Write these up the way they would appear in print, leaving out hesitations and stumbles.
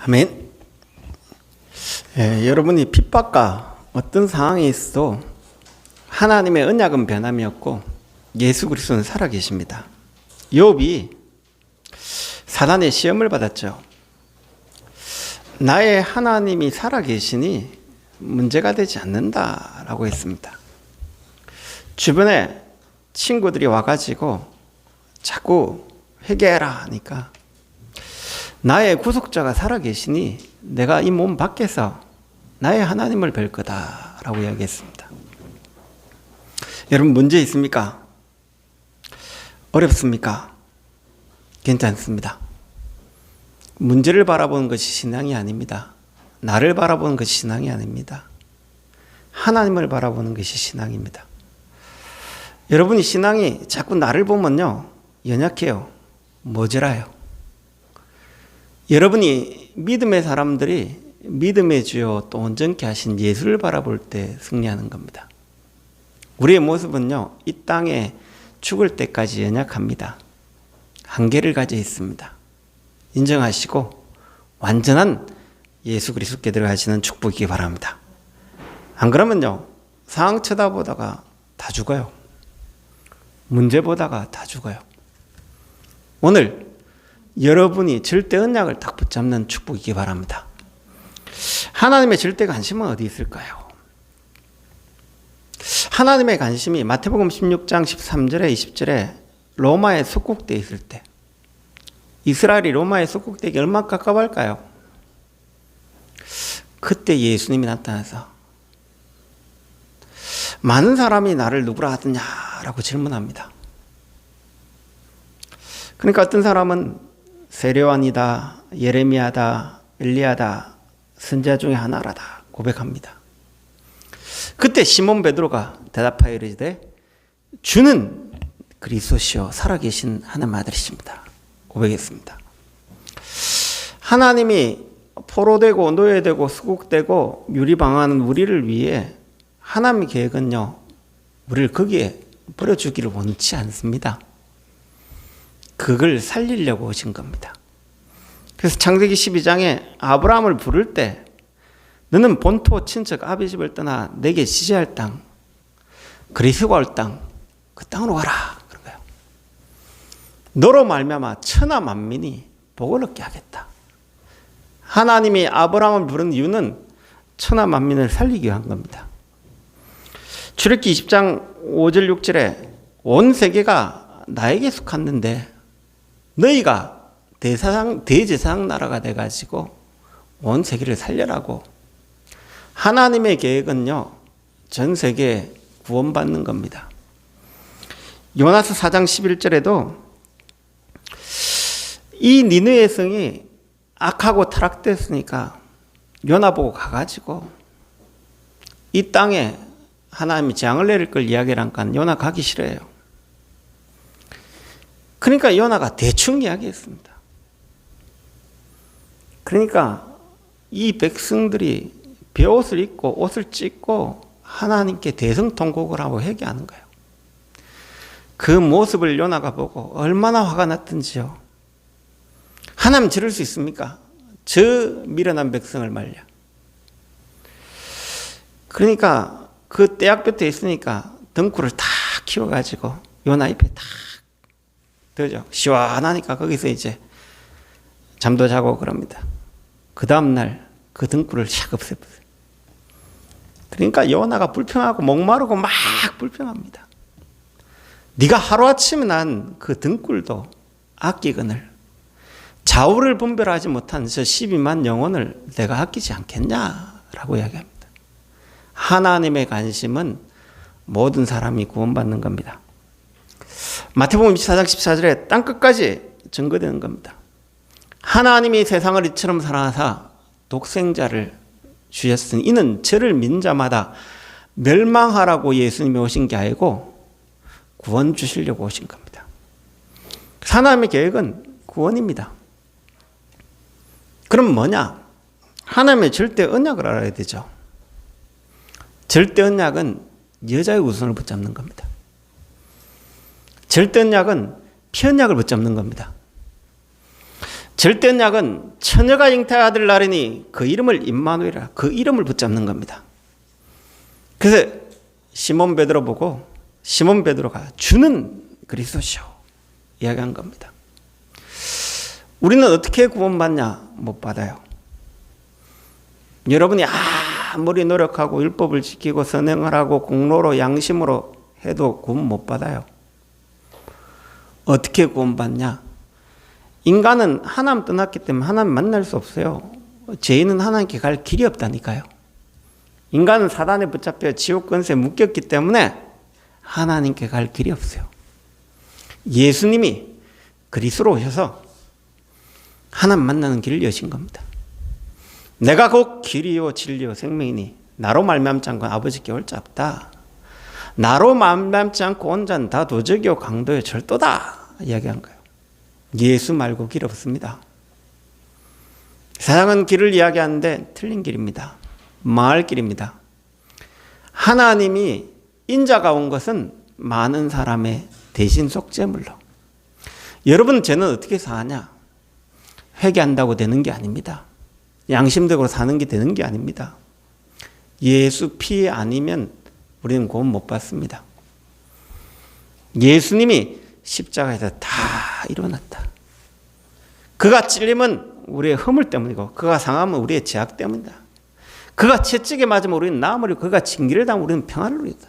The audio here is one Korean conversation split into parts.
아멘. 여러분이 핍박과 어떤 상황에 있어도 하나님의 언약은 변함이 없고 예수 그리스도는 살아계십니다. 욥이 사단의 시험을 받았죠. 나의 하나님이 살아계시니 문제가 되지 않는다라고 했습니다. 주변에 친구들이 와가지고 자꾸 회개해라 하니까 나의 구속자가 살아계시니 내가 이 몸 밖에서 나의 하나님을 뵐 거다라고 이야기했습니다. 여러분 문제 있습니까? 어렵습니까? 괜찮습니다. 문제를 바라보는 것이 신앙이 아닙니다. 나를 바라보는 것이 신앙이 아닙니다. 하나님을 바라보는 것이 신앙입니다. 여러분이 신앙이 자꾸 나를 보면요, 연약해요. 모자라요. 여러분이 믿음의 사람들이 믿음의 주요 또 온전케 하신 예수를 바라볼 때 승리하는 겁니다. 우리의 모습은요, 이 땅에 죽을 때까지 연약합니다. 한계를 가져 있습니다. 인정하시고 완전한 예수 그리스도께 들어가시는 축복이기 바랍니다. 안 그러면요, 상황 쳐다보다가 다 죽어요. 문제 보다가 다 죽어요. 오늘 여러분이 절대 언약을 딱 붙잡는 축복이기 바랍니다. 하나님의 절대 관심은 어디 있을까요? 하나님의 관심이 마태복음 16장 13절에 20절에 로마에 속국되어 있을 때, 이스라엘이 로마에 속국되기 얼마나 가까워할까요? 그때 예수님이 나타나서 많은 사람이 나를 누구라 하더냐라고 질문합니다. 그러니까 어떤 사람은 세례요한이다, 예레미야다, 엘리야다, 선지자 중에 하나라다 고백합니다. 그때 시몬 베드로가 대답하여 이르되 주는 그리스도시요 살아계신 하나님 아들이십니다 고백했습니다. 하나님이 포로되고 노예되고 수국되고 유리방황하는 우리를 위해 하나님의 계획은요, 우리를 거기에 버려주기를 원치 않습니다. 그걸 살리려고 오신 겁니다. 그래서 창세기 12장에 아브라함을 부를 때 너는 본토 친척 아비 집을 떠나 내게 지지할 땅, 그리스가 올 땅, 그 땅으로 가라 그런 거예요. 너로 말미암아 천하 만민이 복을 얻게 하겠다. 하나님이 아브라함을 부른 이유는 천하 만민을 살리기 위한 겁니다. 출애굽기 20장 5절 6절에 온 세계가 나에게 속했는데 너희가 대제사장 나라가 돼가지고 온 세계를 살려라고. 하나님의 계획은요, 전 세계에 구원받는 겁니다. 요나서 4장 11절에도 이 니느웨 성이 악하고 타락됐으니까 요나 보고 가가지고 이 땅에 하나님이 재앙을 내릴 걸 이야기하니까 요나 가기 싫어요. 그러니까 요나가 대충 이야기했습니다. 그러니까 이 백성들이 베옷을 입고 옷을 찢고 하나님께 대성통곡을 하고 회개하는 거예요. 그 모습을 요나가 보고 얼마나 화가 났던지요. 하나님 저럴 수 있습니까? 저 미련한 백성을 말려. 그러니까 그 떼약볕에 있으니까 덩굴을 다 키워가지고 요나 잎에 다 되죠. 시원하니까 거기서 이제 잠도 자고 그럽니다. 그 다음날 그 등불을 샥 없애버려요. 그러니까 요나가 불평하고 목마르고 막 불평합니다. 네가 하루아침에 난 그 등불도 아끼거늘 좌우를 분별하지 못한 저 12만 영혼을 내가 아끼지 않겠냐라고 이야기합니다. 하나님의 관심은 모든 사람이 구원받는 겁니다. 마태복음 24장 14절에 땅끝까지 증거되는 겁니다. 하나님이 세상을 이처럼 사랑하사 독생자를 주셨으니 이는 저를 믿는 자마다 멸망하라고 예수님이 오신 게 아니고 구원 주시려고 오신 겁니다. 하나님의 계획은 구원입니다. 그럼 뭐냐? 하나님의 절대 언약을 알아야 되죠. 절대 언약은 여자의 우선을 붙잡는 겁니다. 절대 언약은 편약을 붙잡는 겁니다. 절대 언약은 처녀가 잉태의 아들 낳으니 그 이름을 임마누엘이라, 그 이름을 붙잡는 겁니다. 그래서 시몬 베드로 보고 시몬 베드로가 주는 그리스도시오 이야기한 겁니다. 우리는 어떻게 구원받냐? 못 받아요. 여러분이 아무리 노력하고 율법을 지키고 선행을 하고 공로로 양심으로 해도 구원 못 받아요. 어떻게 구원받냐? 인간은 하나님 떠났기 때문에 하나님 만날 수 없어요. 죄인은 하나님께 갈 길이 없다니까요. 인간은 사단에 붙잡혀 지옥 권세에 묶였기 때문에 하나님께 갈 길이 없어요. 예수님이 그리스도로 오셔서 하나님 만나는 길을 여신 겁니다. 내가 곧 길이요 진리요 생명이니 나로 말미암지 않고 아버지께 올 자 없다. 나로 말미암지 않고 온 자는 다 도적이요 강도요 절도다 이야기한 거예요. 예수 말고 길 없습니다. 세상은 길을 이야기하는데 틀린 길입니다. 망할 길입니다. 하나님이 인자가 온 것은 많은 사람의 대신 속죄물로. 여러분 죄는 어떻게 사하냐? 회개한다고 되는 게 아닙니다. 양심대로 사는 게 되는 게 아닙니다. 예수 피 아니면 우리는 구원 못 받습니다. 예수님이 십자가에서 다 이뤄놨다. 그가 찔림은 우리의 허물 때문이고 그가 상함은 우리의 죄악 때문이다. 그가 채찍에 맞으면 우리는 나무를, 그가 징계를 당하면 우리는 평안을 누린다.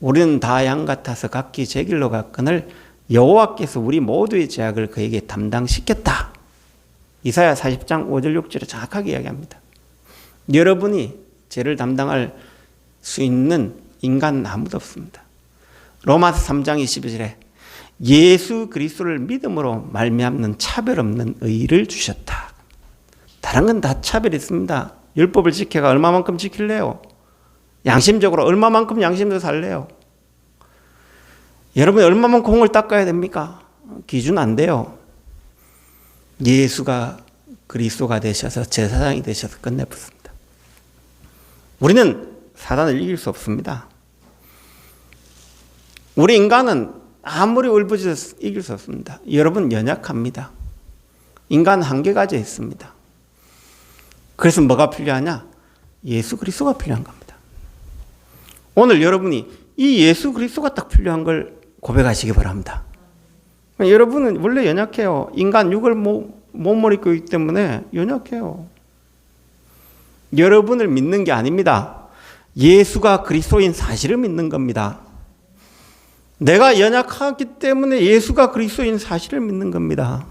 우리는 다 양 같아서 각기 제 길로 갔거늘 여호와께서 우리 모두의 죄악을 그에게 담당시켰다. 이사야 40장 5절 6절에 정확하게 이야기합니다. 여러분이 죄를 담당할 수 있는 인간은 아무도 없습니다. 로마서 3장 22절에 예수 그리스도를 믿음으로 말미암는 차별 없는 의를 주셨다. 다른 건 다 차별이 있습니다. 율법을 지켜가 얼마만큼 지킬래요? 양심적으로 얼마만큼 양심적으로 살래요? 여러분이 얼마만큼 공을 닦아야 됩니까? 기준 안 돼요. 예수가 그리스도가 되셔서 제사장이 되셔서 끝내붙습니다. 우리는 사단을 이길 수 없습니다. 우리 인간은 아무리 울부짖어서 이길 수 없습니다. 여러분 연약합니다. 인간 한계가 있습니다. 그래서 뭐가 필요하냐? 예수 그리스도가 필요한 겁니다. 오늘 여러분이 이 예수 그리스도가 딱 필요한 걸 고백하시기 바랍니다. 여러분은 원래 연약해요. 인간 육을 몸을 입고 있기 때문에 연약해요. 여러분을 믿는 게 아닙니다. 예수가 그리스도인 사실을 믿는 겁니다. 내가 연약하기 때문에 예수가 그리스도인 사실을 믿는 겁니다.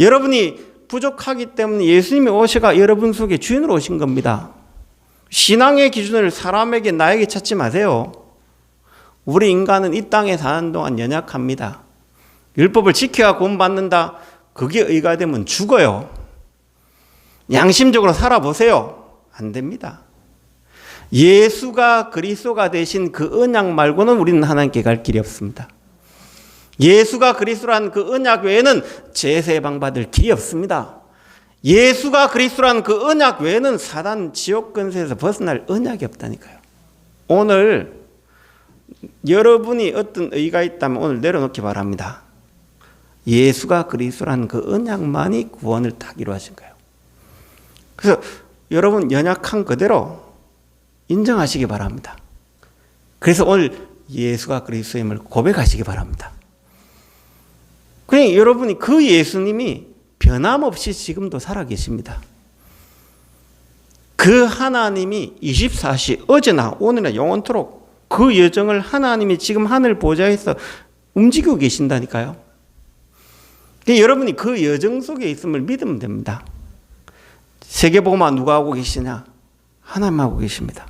여러분이 부족하기 때문에 예수님이 오셔가 여러분 속에 주인으로 오신 겁니다. 신앙의 기준을 사람에게 나에게 찾지 마세요. 우리 인간은 이 땅에 사는 동안 연약합니다. 율법을 지켜야 구원받는다. 그게 의가 되면 죽어요. 양심적으로 살아보세요. 안 됩니다. 예수가 그리스도가 되신 그 언약 말고는 우리는 하나님께 갈 길이 없습니다. 예수가 그리스도란 그 언약 외에는 제세방 받을 길이 없습니다. 예수가 그리스도란 그 언약 외에는 사단 지옥 권세에서 벗어날 언약이 없다니까요. 오늘 여러분이 어떤 의가 있다면 오늘 내려놓기 바랍니다. 예수가 그리스도란 그 언약만이 구원을 딱 이루어진 거예요. 그래서 여러분 연약한 그대로 인정하시기 바랍니다. 그래서 오늘 예수가 그리스도임을 고백하시기 바랍니다. 그냥 여러분이 그 예수님이 변함없이 지금도 살아계십니다. 그 하나님이 24시 어제나 오늘이나 영원토록 그 여정을 하나님이 지금 하늘 보좌에서 움직이고 계신다니까요. 여러분이 그 여정 속에 있음을 믿으면 됩니다. 세계복음화 누가 하고 계시냐? 하나님 하고 계십니다.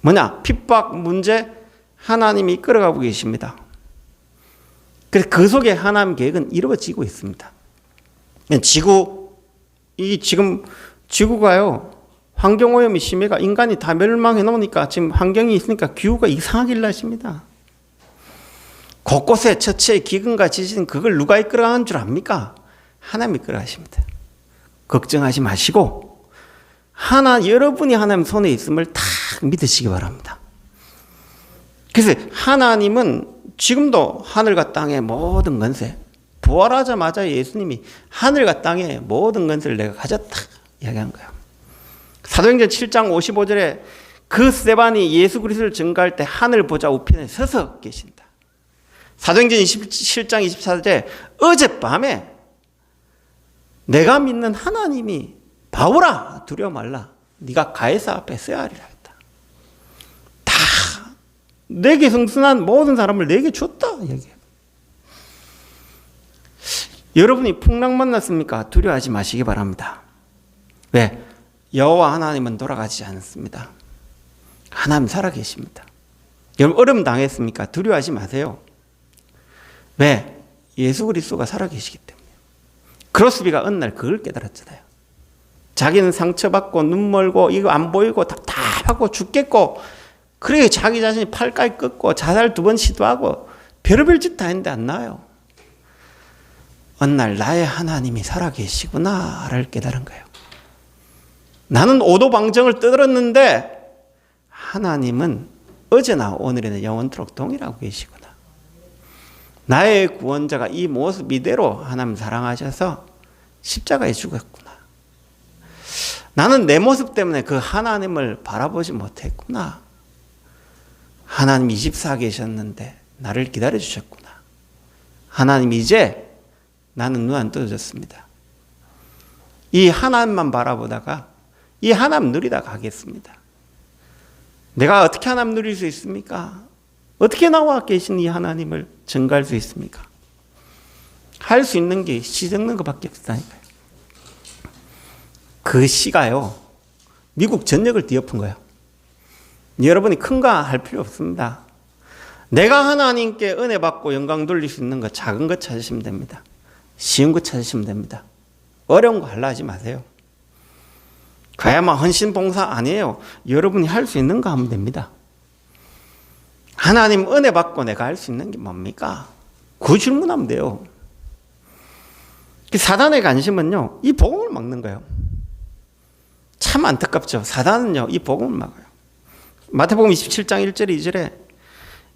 뭐냐? 핍박 문제 하나님이 이끌어가고 계십니다. 그래서 그 속에 하나님 계획은 이루어지고 있습니다. 지금 지구가요, 환경오염이 심해가 인간이 다 멸망해 놓으니까 지금 환경이 있으니까 기후가 이상하게 일어나십니다. 곳곳에 처처에 기근과 지진, 그걸 누가 이끌어가는 줄 압니까? 하나님이 이끌어가십니다. 걱정하지 마시고 여러분이 하나님 손에 있음을 다 믿으시기 바랍니다. 그래서 하나님은 지금도 하늘과 땅의 모든 권세, 부활하자마자 예수님이 하늘과 땅의 모든 것을 내가 가졌다 이야기한 거예요. 사도행전 7장 55절에 그 스데반이 예수 그리스도를 증거할 때 하늘 보좌 우편에 서서 계신다. 사도행전 27장 24절에 어젯밤에 내가 믿는 하나님이 바울아 두려워 말라 네가 가이사 앞에 서야 하리라 했다. 다 내게 성순한 모든 사람을 내게 줬다 얘기해요. 여러분이 풍랑 만났습니까? 두려워하지 마시기 바랍니다. 왜? 여호와 하나님은 돌아가지 않습니다. 하나님 살아계십니다. 여러분 어려움 당했습니까? 두려워하지 마세요. 왜? 예수 그리스도가 살아계시기 때문에. 크로스비가 어느 날 그걸 깨달았잖아요. 자기는 상처받고 눈 멀고 이거 안 보이고 답답하고 죽겠고 그래 자기 자신이 팔까지 꺾고 자살 2번 시도하고 별의별 짓 다 했는데 안 나아요. 어느 날 나의 하나님이 살아계시구나를 깨달은 거예요. 나는 오도방정을 떠들었는데 하나님은 어제나 오늘이나 영원토록 동일하고 계시구나. 나의 구원자가 이 모습 이대로 하나님 사랑하셔서 십자가에 죽었구나. 나는 내 모습 때문에 그 하나님을 바라보지 못했구나. 하나님 24 계셨는데 나를 기다려 주셨구나. 하나님 이제 나는 눈 안 떠졌습니다. 이 하나님만 바라보다가 이 하나님 누리다 가겠습니다. 내가 어떻게 하나님 누릴 수 있습니까? 어떻게 나와 계신 이 하나님을 증거할 수 있습니까? 할 수 있는 게 시 적는 것밖에 없다니까요. 그 시가요, 미국 전역을 뒤엎은 거예요. 여러분이 큰가 할 필요 없습니다. 내가 하나님께 은혜 받고 영광 돌릴 수 있는 것, 작은 것 찾으시면 됩니다. 쉬운 것 찾으시면 됩니다. 어려운 거 하려 하지 마세요. 그야말로 헌신 봉사 아니에요. 여러분이 할 수 있는 거 하면 됩니다. 하나님 은혜 받고 내가 할 수 있는 게 뭡니까? 그 질문하면 돼요. 사단의 관심은요, 이 복음을 막는 거예요. 참 안타깝죠. 사단은요, 이 복음을 막아요. 마태복음 27장 1절 2절에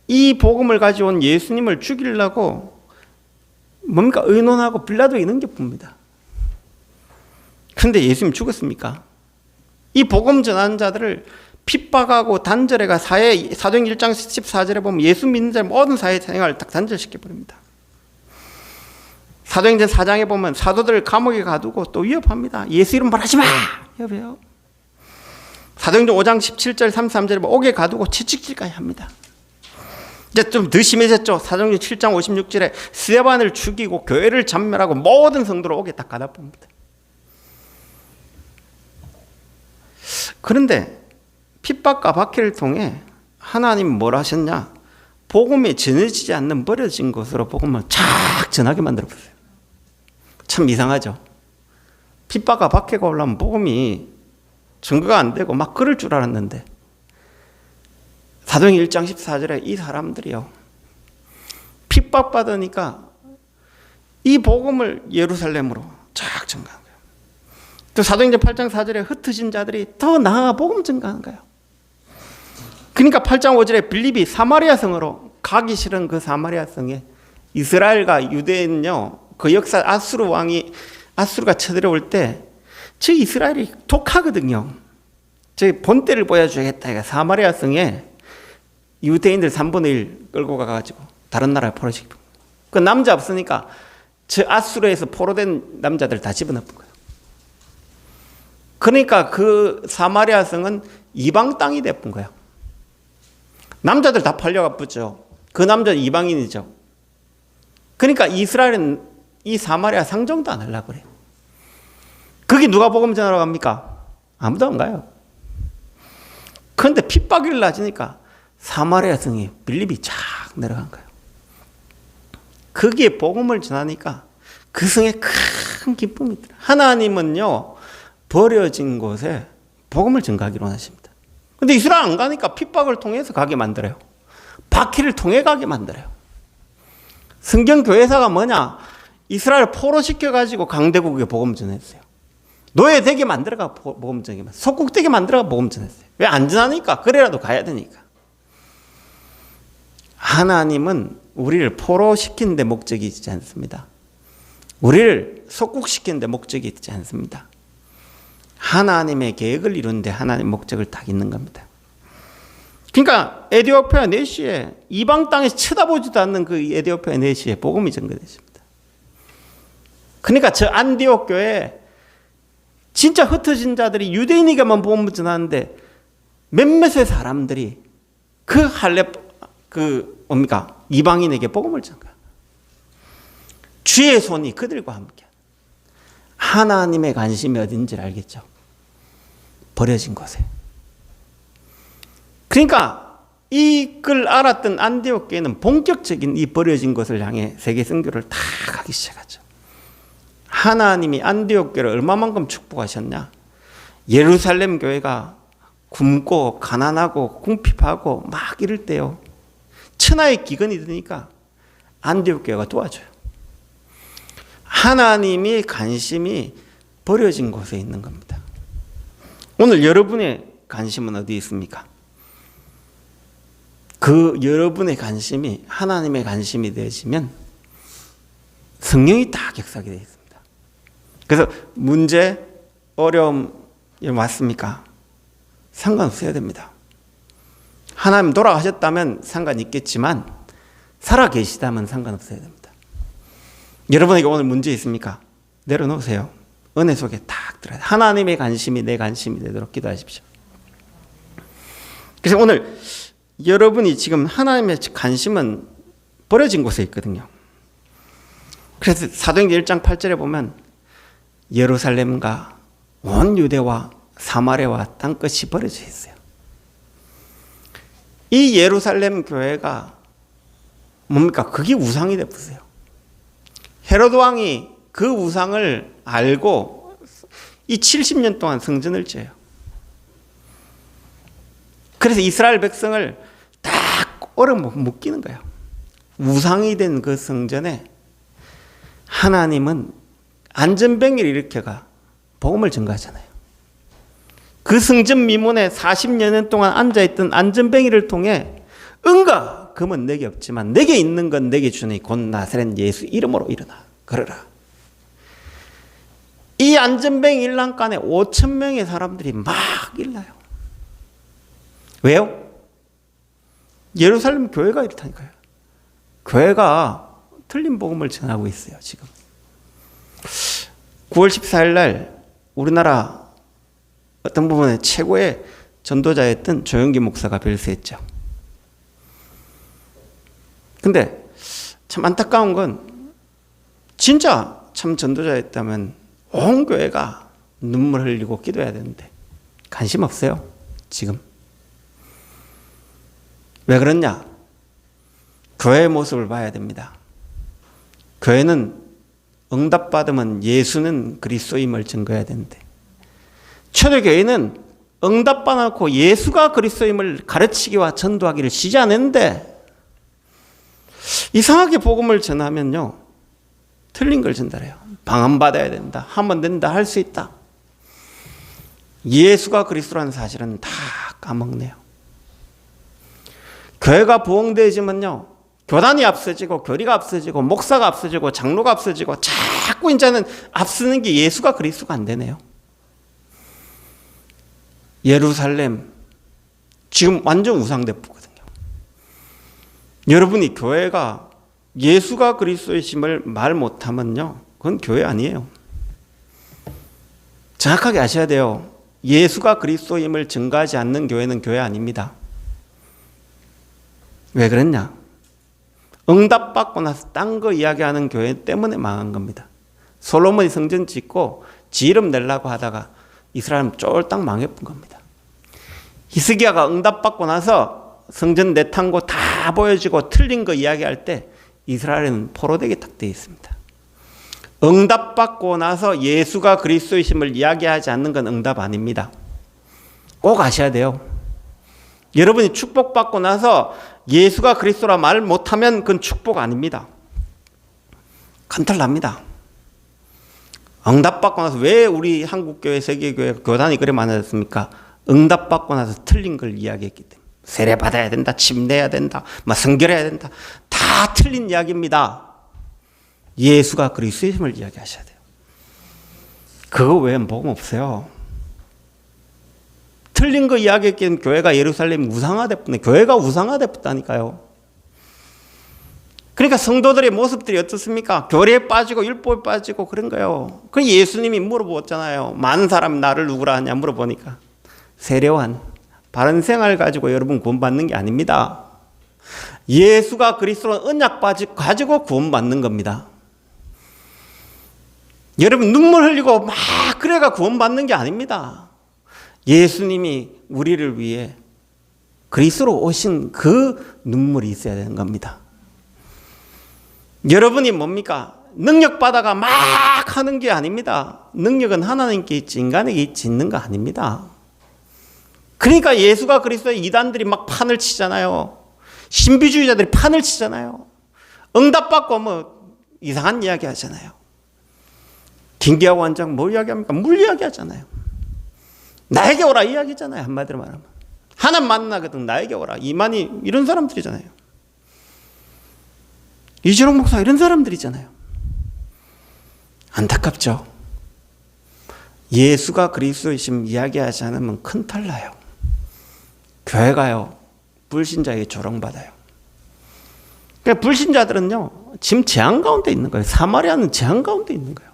이 복음을 가져온 예수님을 죽이려고 뭡니까? 의논하고 빌라도 이런 게 봅니다. 그런데 예수님 죽었습니까? 이 복음 전하는 자들을 핍박하고 단절해가 사도행 1장 14절에 보면 예수 믿는 자의 모든 사회 생활을 딱 단절시켜버립니다. 사도행전 4장에 보면 사도들을 감옥에 가두고 또 위협합니다. 예수 이름 말하지 마! 여보세요. 사도행전 5장 17절 33절에 보면 옥에 가두고 채찍질까지 합니다. 이제 좀 더 심해졌죠. 사도행전 7장 56절에 스데반을 죽이고 교회를 잔멸하고 모든 성도를 옥에 딱 가다 봅니다. 그런데 핍박과 박해를 통해 하나님 뭘 하셨냐? 복음이 전해지지 않는 버려진 곳으로 복음을 착 전하게 만들어버렸어요. 참 이상하죠. 핍박과 박해가 올라오면 복음이 증거가 안 되고 막 그럴 줄 알았는데 사도행 1장 14절에 이 사람들이요, 핍박받으니까 이 복음을 예루살렘으로 쫙 전가한 거예요. 또 사도행전 8장 4절에 흩어진 자들이 더 나아가 복음 전가한 거예요. 그러니까 8장 5절에 빌립이 사마리아 성으로 가기 싫은 그 사마리아 성에 이스라엘과 유대는요, 그 역사 아수르가 쳐들어올 때 저 이스라엘이 독하거든요. 저 본때를 보여주겠다. 사마리아 성에 유대인들 3분의 1 끌고 가가지고 다른 나라에 포로시키고, 그 남자 없으니까 저 아수르에서 포로된 남자들 다 집어넣은 거예요. 그러니까 그 사마리아 성은 이방 땅이 됐던 거예요. 남자들 다 팔려가 붙죠. 그 남자는 이방인이죠. 그러니까 이스라엘은 이 사마리아 상정도 안 하려고 그래요. 거기 누가 복음 전하러 갑니까? 아무도 안 가요. 그런데 핍박이 낮으니까 사마리아 성에 빌립이 쫙 내려간 거예요. 거기에 복음을 전하니까 그 성에 큰 기쁨이 있더라. 하나님은요, 버려진 곳에 복음을 전가하기로 하십니다. 근데 이스라엘 안 가니까 핍박을 통해서 가게 만들어요. 박해를 통해 가게 만들어요. 성경 교회사가 뭐냐? 이스라엘 포로시켜가지고 강대국에 복음 전했어요. 노예되게 만들어가 복음 전했어요. 속국되게 만들어가 복음 전했어요. 왜 안 전하니까? 그래라도 가야 되니까. 하나님은 우리를 포로시키는 데 목적이 있지 않습니다. 우리를 속국시키는 데 목적이 있지 않습니다. 하나님의 계획을 이루는 데 하나님의 목적을 딱 있는 겁니다. 그러니까 에티오피아 내시에 이방 땅에 쳐다보지도 않는 그 에티오피아 내시에 복음이 전개됐습니다. 그러니까 저 안디옥 교회에 진짜 흩어진 자들이 유대인에게만 복음을 전하는데 몇몇의 사람들이 그 이방인에게 복음을 전가. 주의 손이 그들과 함께. 하나님의 관심이 어딘지를 알겠죠. 버려진 곳에. 그러니까 이걸 알았던 안디옥 교회는 본격적인 이 버려진 곳을 향해 세계 선교를 다 가기 시작하죠. 하나님이 안디옥 교회를 얼마만큼 축복하셨냐. 예루살렘 교회가 굶고 가난하고 궁핍하고 막 이럴 때요, 천하의 기근이 드니까 안디옥 교회가 도와줘요. 하나님의 관심이 버려진 곳에 있는 겁니다. 오늘 여러분의 관심은 어디 있습니까? 그 여러분의 관심이 하나님의 관심이 되어지면 성령이 다 격사하게 되어 있습니다. 그래서 문제, 어려움 왔습니까? 상관없어야 됩니다. 하나님 돌아가셨다면 상관 있겠지만 살아 계시다면 상관없어야 됩니다. 여러분에게 오늘 문제 있습니까? 내려놓으세요. 은혜 속에 딱 들어야 돼요. 하나님의 관심이 내 관심이 되도록 기도하십시오. 그래서 오늘 여러분이 지금 하나님의 관심은 버려진 곳에 있거든요. 그래서 사도행전 1장 8절에 보면 예루살렘과 온 유대와 사마리아와 땅끝이 버려져 있어요. 이 예루살렘 교회가 뭡니까? 그게 우상이 되었어요. 헤로드 왕이 그 우상을 알고 이 70년 동안 성전을 지어요. 그래서 이스라엘 백성을 딱 얼어붙이는 거예요. 우상이 된 그 성전에 하나님은 안전병기를 일으켜가 복음을 전가하잖아요. 그 성전 미문에 40년 동안 앉아있던 안전뱅이를 통해 은과 금은 내게 없지만 내게 있는 건 내게 주니 곧 나사렛 예수 이름으로 일어나 걸어라. 이 안전뱅이 일랑간에 5,000명의 사람들이 막 일나요. 왜요? 예루살렘 교회가 이렇다니까요. 교회가 틀린 복음을 전하고 있어요. 지금 9월 14일 날 우리나라 어떤 부분에 최고의 전도자였던 조영기 목사가 별세했죠. 근데 참 안타까운 건 진짜 참 전도자였다면 온 교회가 눈물 흘리고 기도해야 되는데 관심 없어요. 지금. 왜 그러냐? 교회의 모습을 봐야 됩니다. 교회는 응답받으면 예수는 그리스도임을 증거해야 되는데 초대교회는 응답받아놓고 예수가 그리스도임을 가르치기와 전도하기를 쉬지 않는데 이상하게 복음을 전하면요 틀린 걸 전달해요. 방언받아야 된다, 하면 된다, 할 수 있다. 예수가 그리스도라는 사실은 다 까먹네요. 교회가 부흥되어지면요 교단이 앞서지고 교리가 앞서지고 목사가 앞서지고 장로가 앞서지고 자꾸 이제는 앞서는 게 예수가 그리스도가 안 되네요. 예루살렘 지금 완전 우상대포거든요. 여러분이 교회가 예수가 그리스도이심을 말 못하면요 그건 교회 아니에요. 정확하게 아셔야 돼요. 예수가 그리스도임을 증거하지 않는 교회는 교회 아닙니다. 왜 그랬냐? 응답받고 나서 딴 거 이야기하는 교회 때문에 망한 겁니다. 솔로몬이 성전 짓고 지 이름 내려고 하다가 이스라엘은 쫄딱 망해본 겁니다. 히스기야가 응답받고 나서 성전 내탄 거 다 보여지고 틀린 거 이야기할 때 이스라엘은 포로되게 딱 되어 있습니다. 응답받고 나서 예수가 그리스도이심을 이야기하지 않는 건 응답 아닙니다. 꼭 아셔야 돼요. 여러분이 축복받고 나서 예수가 그리스도라 말 못하면 그건 축복 아닙니다. 간탈납니다. 응답받고 나서 왜 우리 한국교회, 세계교회, 교단이 그래 많아졌습니까? 응답받고 나서 틀린 걸 이야기했기 때문에. 세례받아야 된다, 침내야 된다, 막 성결해야 된다. 다 틀린 이야기입니다. 예수가 그리스도임을 이야기하셔야 돼요. 그거 외엔 복음 없어요. 틀린 거 이야기했기엔 교회가 예루살렘 우상화됐다니, 교회가 우상화됐다니까요. 그러니까 성도들의 모습들이 어떻습니까? 교리에 빠지고 율법에 빠지고 그런 거예요. 그 예수님이 물어보았잖아요. 많은 사람이 나를 누구라 하냐 물어보니까 세례요한, 바른 생활 가지고 여러분 구원받는 게 아닙니다. 예수가 그리스도로 언약 가지고 구원받는 겁니다. 여러분 눈물 흘리고 막 그래가 구원받는 게 아닙니다. 예수님이 우리를 위해 그리스도로 오신 그 눈물이 있어야 되는 겁니다. 여러분이 뭡니까? 능력 받아가 막 하는 게 아닙니다. 능력은 하나님께 있지 인간에게 있지 있는 거 아닙니다. 그러니까 예수가 그리스도의 이단들이 막 판을 치잖아요. 신비주의자들이 판을 치잖아요. 응답받고 뭐 이상한 이야기 하잖아요. 김기하 원장 뭐 이야기합니까? 물 이야기하잖아요. 나에게 오라 이야기잖아요. 한마디로 말하면 하나님 만나거든 나에게 오라. 이만희 이런 사람들이잖아요. 이준홍 목사 이런 사람들이잖아요. 안타깝죠. 예수가 그리스도이심 이야기하지 않으면 큰 탈 나요. 교회가요 불신자에게 조롱받아요. 그러니까 불신자들은요 지금 재앙 가운데 있는 거예요. 사마리아는 재앙 가운데 있는 거예요.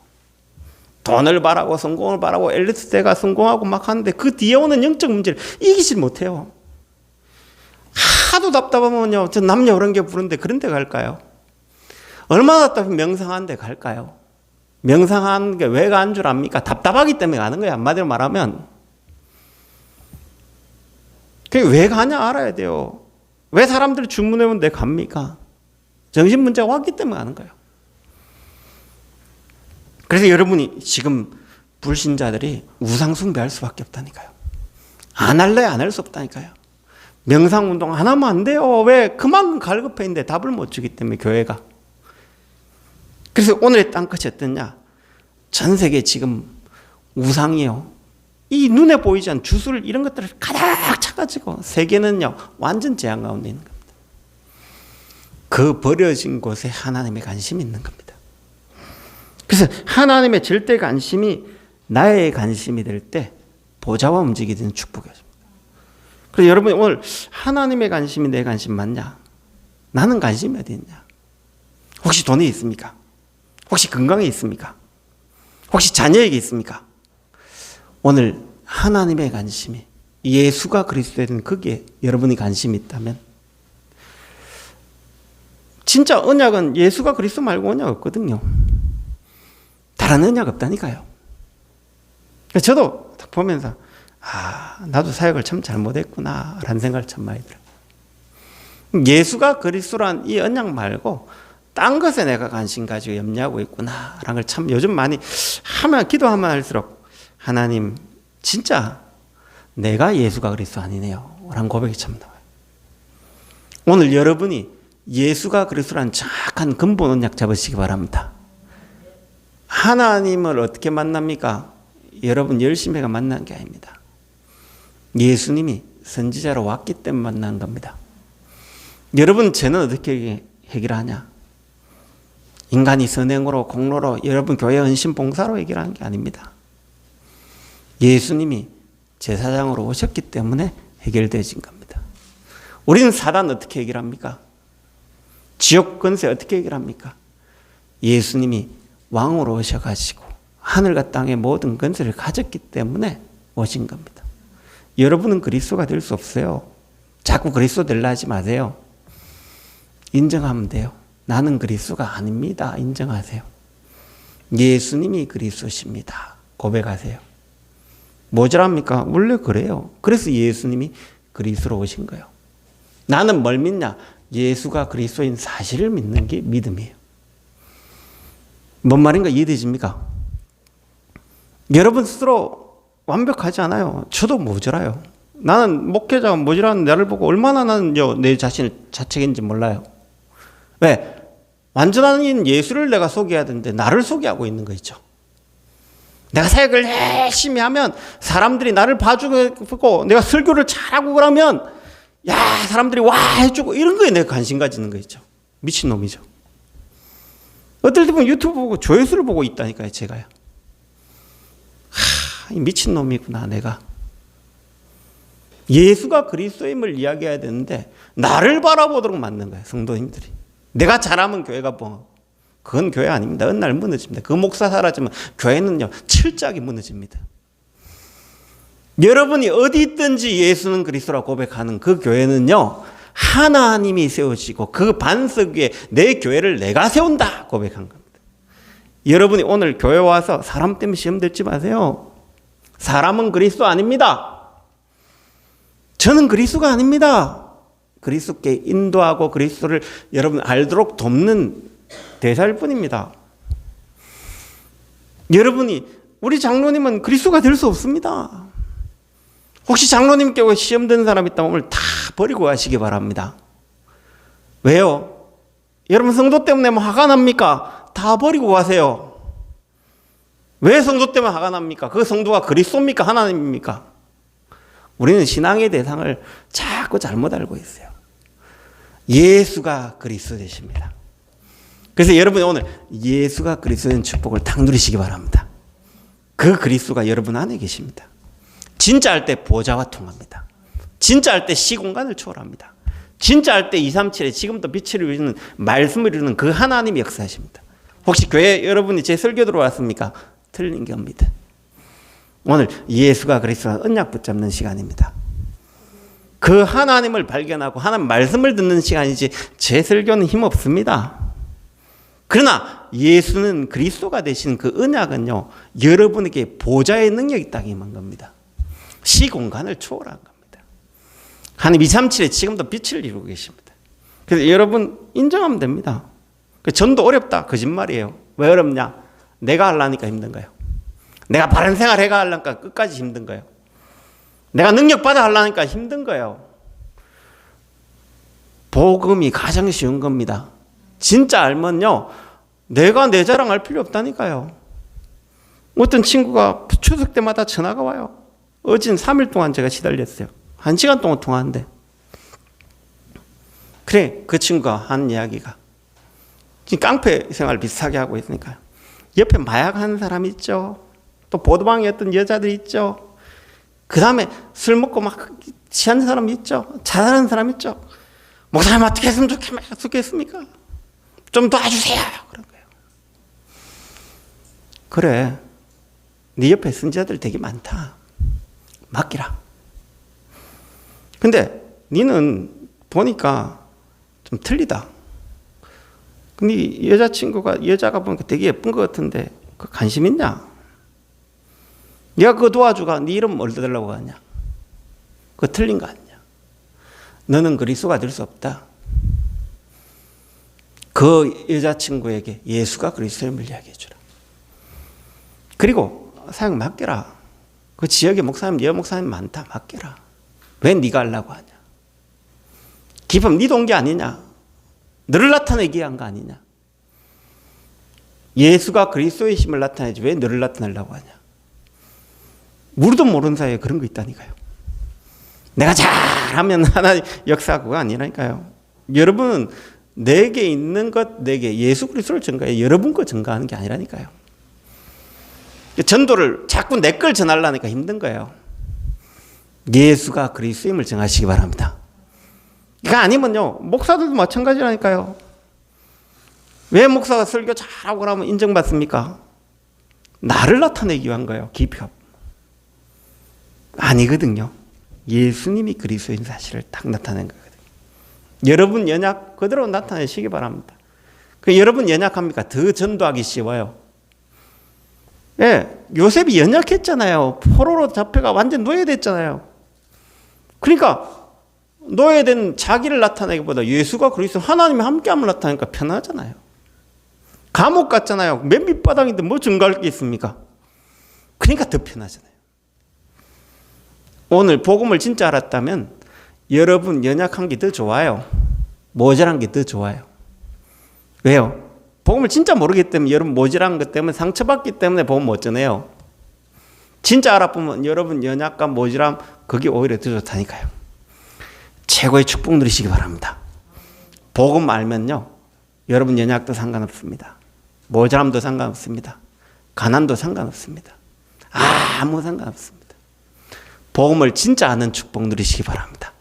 돈을 바라고 성공을 바라고 엘리트 때가 성공하고 막 하는데 그 뒤에 오는 영적 문제를 이기질 못해요. 하도 답답하면요 저 남녀 그런 게 부른데 그런 데 갈까요? 얼마나 답답하면 명상하는 데 갈까요? 명상하는 게 왜 간 줄 압니까? 답답하기 때문에 가는 거예요. 한마디로 말하면. 그게 왜 가냐 알아야 돼요. 왜 사람들이 주문해오면 내 갑니까? 정신 문제가 왔기 때문에 가는 거예요. 그래서 여러분이 지금 불신자들이 우상 숭배할 수밖에 없다니까요. 안 할래 안 할 수 없다니까요. 명상 운동 안 하면 안 돼요. 왜? 그만큼 갈급해 있는데 답을 못 주기 때문에 교회가. 그래서 오늘의 땅끝이 어떠냐? 전 세계 지금 우상이요. 이 눈에 보이지 않는 주술 이런 것들을 가득 차가지고 세계는요 완전 재앙 가운데 있는 겁니다. 그 버려진 곳에 하나님의 관심이 있는 겁니다. 그래서 하나님의 절대 관심이 나의 관심이 될 때 보좌와 움직이게 되는 축복이 있습니다. 그래서 여러분이 오늘 하나님의 관심이 내 관심 맞냐? 나는 관심이 어디 있냐? 혹시 돈에 있습니까? 혹시 건강에 있습니까? 혹시 자녀에게 있습니까? 오늘 하나님의 관심이 예수가 그리스도에 대한 거기에 여러분이 관심이 있다면 진짜 언약은 예수가 그리스도 말고 언약 없거든요. 다른 언약 없다니까요. 저도 딱 보면서 나도 사역을 참 잘못했구나 라는 생각을 참 많이 들어요. 예수가 그리스도란 이 언약 말고 딴 것에 내가 관심 가지고 염려하고 있구나 라는 걸 참 요즘 많이 하면 기도하면 할수록 하나님 진짜 내가 예수가 그리스도 아니네요 라는 고백이 참 나와요. 오늘 여러분이 예수가 그리스도라는 정확한 근본 언약 잡으시기 바랍니다. 하나님을 어떻게 만납니까? 여러분 열심히 해가 만난 게 아닙니다. 예수님이 선지자로 왔기 때문에 만난 겁니다. 여러분 죄는 어떻게 해결하냐? 인간이 선행으로 공로로 여러분 교회 헌신 봉사로 해결하는 게 아닙니다. 예수님이 제사장으로 오셨기 때문에 해결되어진 겁니다. 우리는 사단 어떻게 해결합니까? 지옥 권세 어떻게 해결합니까? 예수님이 왕으로 오셔가지고 하늘과 땅의 모든 권세를 가졌기 때문에 오신 겁니다. 여러분은 그리스도가 될 수 없어요. 자꾸 그리스도 되려 하지 마세요. 인정하면 돼요. 나는 그리스도가 아닙니다. 인정하세요. 예수님이 그리스도십니다. 고백하세요. 모자랍니까? 원래 그래요. 그래서 예수님이 그리스도로 오신 거예요. 나는 뭘 믿냐? 예수가 그리스도인 사실을 믿는 게 믿음이에요. 뭔 말인가 이해되십니까? 여러분 스스로 완벽하지 않아요. 저도 모자라요. 나는 목회자가 모자라는 나를 보고 얼마나 나는 내 자신을 자책인지 몰라요. 왜? 완전한 예수를 내가 소개해야 되는데 나를 소개하고 있는 거 있죠. 내가 사역을 열심히 하면 사람들이 나를 봐주고 내가 설교를 잘하고 그러면 사람들이 와 해주고 이런 거에 내가 관심 가지는 거 있죠. 미친놈이죠. 어떨 때 보면 유튜브 보고 조회수를 보고 있다니까요, 제가요. 이 미친놈이구나, 내가. 예수가 그리스도임을 이야기해야 되는데 나를 바라보도록 만든 거예요, 성도님들이. 내가 잘하면 교회가 뻥하고. 그건 교회 아닙니다. 어느 날 무너집니다. 그 목사 사라지면 교회는요, 철저하게 무너집니다. 여러분이 어디 있든지 예수는 그리스도라고 고백하는 그 교회는요, 하나님이 세우시고 그 반석 위에 내 교회를 내가 세운다 고백한 겁니다. 여러분이 오늘 교회 와서 사람 때문에 시험 들지 마세요. 사람은 그리스도 아닙니다. 저는 그리스도가 아닙니다. 그리스도께 인도하고 그리스도를 여러분 알도록 돕는 대사일 뿐입니다. 여러분이 우리 장로님은 그리스도가 될 수 없습니다. 혹시 장로님께 시험 드는 사람 있다면 오늘 다 버리고 가시기 바랍니다. 왜요? 여러분 성도 때문에 뭐 화가 납니까? 다 버리고 가세요. 왜 성도 때문에 화가 납니까? 그 성도가 그리스도입니까? 하나님입니까? 우리는 신앙의 대상을 자꾸 잘못 알고 있어요. 예수가 그리스도 되십니다. 그래서 여러분이 오늘 예수가 그리스도인 축복을 딱 누리시기 바랍니다. 그 그리스도가 여러분 안에 계십니다. 진짜 할 때 보좌와 통합니다. 진짜 할 때 시공간을 초월합니다. 진짜 할 때 237에 지금도 빛을 이루는 말씀을 이루는 그 하나님이 역사하십니다. 혹시 교회 여러분이 제 설교 들어왔습니까? 틀린 겁니다. 오늘 예수가 그리스도와 언약 붙잡는 시간입니다. 그 하나님을 발견하고 하나님 말씀을 듣는 시간이지 제 설교는 힘없습니다. 그러나 예수는 그리스도가 되신 그 언약은요, 여러분에게 보좌의 능력이 딱 임한 겁니다. 시공간을 초월한 겁니다. 하나님 237에 지금도 빛을 이루고 계십니다. 그래서 여러분 인정하면 됩니다. 전도 어렵다, 거짓말이에요. 왜 어렵냐? 내가 하려니까 힘든 거예요. 내가 바른 생활 해가 하려니까 끝까지 힘든 거예요. 내가 능력 받아 하려니까 힘든 거예요. 복음이 가장 쉬운 겁니다. 진짜 알면요, 내가 내 자랑할 필요 없다니까요. 어떤 친구가 추석 때마다 전화가 와요. 어진 3일 동안 제가 시달렸어요. 1시간 동안 통화하는데. 그래, 그 친구가 한 이야기가 지금 깡패 생활 비슷하게 하고 있으니까요. 옆에 마약하는 사람 있죠. 또 보도방에 어떤 여자들 있죠. 그 다음에 술 먹고 막 취한 사람 있죠. 자살하는 사람 있죠. 목사님 어떻게 했으면 좋겠습니까? 좀 도와주세요. 그런 거예요. 그래, 네 옆에 선지자들 되게 많다. 맡기라. 근데 니는 보니까 좀 틀리다. 근데 여자가 보니까 되게 예쁜 것 같은데 그 관심 있냐? 네가 그거 도와주가 네 이름 얼려달라고 하냐? 그거 틀린 거 아니냐? 너는 그리스도가 될 수 없다. 그 여자친구에게 예수가 그리스도임을 이야기해 주라. 그리고 사역 맡겨라. 그 지역에 목사님, 여 목사님 많다. 맡겨라. 왜 네가 하려고 하냐? 기쁨 네 동기 아니냐? 너를 나타내기 위한 거 아니냐? 예수가 그리스도의 힘을 나타내지 왜 너를 나타내려고 하냐? 우리도 모르는 사이에 그런 거 있다니까요. 내가 잘하면 하나님 역사 그거 아니라니까요. 여러분은 내게 있는 것, 내게 예수 그리스도를 전가해 여러분 거 전가하는 게 아니라니까요. 전도를 자꾸 내 걸 전하려니까 힘든 거예요. 예수가 그리스도임을 정하시기 바랍니다. 그거 아니면요, 목사들도 마찬가지라니까요. 왜 목사가 설교 잘하고 그러면 인정받습니까? 나를 나타내기 위한 거예요. 기표. 아니거든요. 예수님이 그리스도인 사실을 딱 나타낸 거거든요. 여러분 연약 그대로 나타내시기 바랍니다. 그 여러분 연약합니까? 더 전도하기 쉬워요. 예, 요셉이 연약했잖아요. 포로로 잡혀가 완전 노예됐잖아요. 그러니까 노예된 자기를 나타내기보다 예수가 그리스도 하나님이 함께함을 나타내니까 편하잖아요. 감옥 갔잖아요. 맨 밑바닥인데 뭐 증거할 게 있습니까? 그러니까 더 편하잖아요. 오늘 복음을 진짜 알았다면 여러분 연약한 게 더 좋아요. 모자란 게 더 좋아요. 왜요? 복음을 진짜 모르기 때문에 여러분 모자란 것 때문에 상처받기 때문에 복음 못 전해요. 진짜 알아보면 여러분 연약감, 모자람 그게 오히려 더 좋다니까요. 최고의 축복 누리시기 바랍니다. 복음 알면요, 여러분 연약도 상관없습니다. 모자람도 상관없습니다. 가난도 상관없습니다. 아무 상관없습니다. 복음을 진짜 아는 축복 누리시기 바랍니다.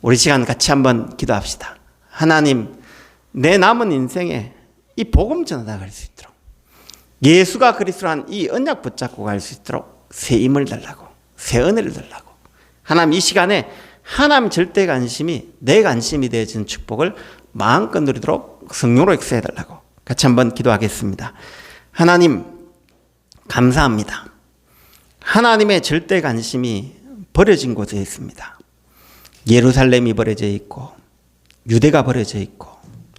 우리 시간 같이 한번 기도합시다. 하나님, 내 남은 인생에 이 복음 전하다 갈 수 있도록, 예수가 그리스도란 이 언약 붙잡고 갈 수 있도록 새 힘을 달라고, 새 은혜를 달라고. 하나님, 이 시간에 하나님 절대 관심이 내 관심이 되어지는 축복을 마음껏 누리도록 성령으로 역사해 달라고 같이 한번 기도하겠습니다. 하나님, 감사합니다. 하나님의 절대 관심이 버려진 곳에 있습니다. 예루살렘이 버려져 있고, 유대가 버려져 있고,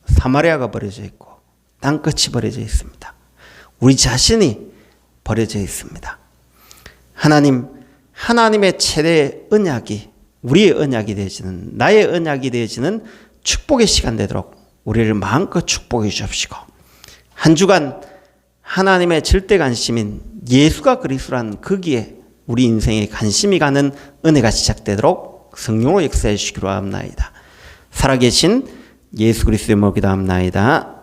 사마리아가 버려져 있고, 땅끝이 버려져 있습니다. 우리 자신이 버려져 있습니다. 하나님, 하나님의 최대 언약이 우리의 언약이 되어지는, 나의 언약이 되어지는 축복의 시간 되도록 우리를 마음껏 축복해 주십시고, 한 주간 하나님의 절대 관심인 예수가 그리스도란 거기에 우리 인생에 관심이 가는 은혜가 시작되도록 성령으로 역사해 주시기로 합나이다. 살아계신 예수 그리스도의 이름으로 기도합나이다.